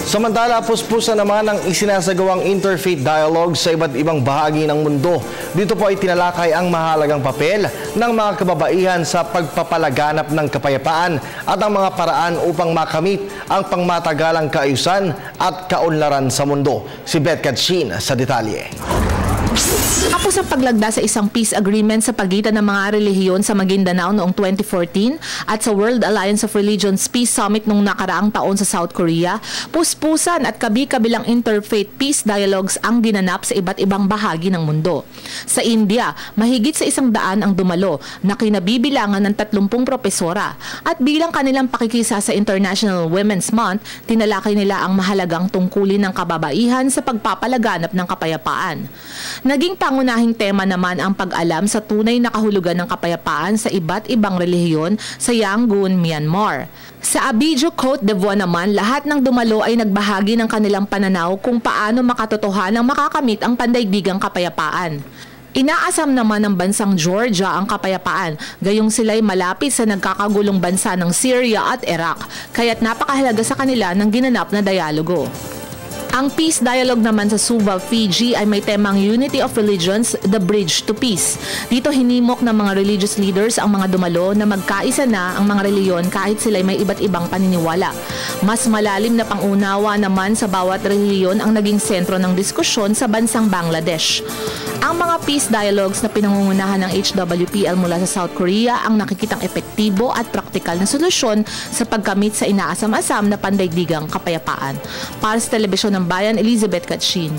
Samantala, puspusan naman ang isinasagawang interfaith dialogue sa iba't ibang bahagi ng mundo. Dito po ay tinalakay ang mahalagang papel ng mga kababaihan sa pagpapalaganap ng kapayapaan at ang mga paraan upang makamit ang pangmatagalang kaayusan at kaunlaran sa mundo. Si Beth Katsin sa detalye. Tapos ang paglagda sa isang peace agreement sa pagitan ng mga relihiyon sa Maguindanao noong 2014 at sa World Alliance of Religions Peace Summit noong nakaraang taon sa South Korea, puspusan at kabi-kabilang interfaith peace dialogues ang ginanap sa iba't ibang bahagi ng mundo. Sa India, mahigit sa 100 ang dumalo na kinabibilangan ng 30 propesora at bilang kanilang pakikisa sa International Women's Month, tinalakay nila ang mahalagang tungkulin ng kababaihan sa pagpapalaganap ng kapayapaan. Naging pangunahing tema naman ang pag-alam sa tunay na kahulugan ng kapayapaan sa iba't ibang relihiyon sa Yangon, Myanmar. Sa Abidjo, Cote d'Ivoire naman, lahat ng dumalo ay nagbahagi ng kanilang pananaw kung paano makatotohanang makakamit ang pandaigdigang kapayapaan. Inaasam naman ng bansang Georgia ang kapayapaan, gayong sila'y malapit sa nagkakagulong bansa ng Syria at Iraq, kaya't napakahalaga sa kanila ng ginanap na dialogo. Ang peace dialogue naman sa Suva, Fiji ay may temang Unity of Religions, The Bridge to Peace. Dito hinimok ng mga religious leaders ang mga dumalo na magkaisa na ang mga reliyon kahit sila'y may iba't ibang paniniwala. Mas malalim na pangunawa naman sa bawat reliyon ang naging sentro ng diskusyon sa bansang Bangladesh. Ang mga peace dialogues na pinangungunahan ng HWPL mula sa South Korea ang nakikitang epektibo at praktikal na solusyon sa pagkamit sa inaasam-asam na pandaigdigang kapayapaan. Para sa Telebisyon ng Bayan, Elizabeth Katsin.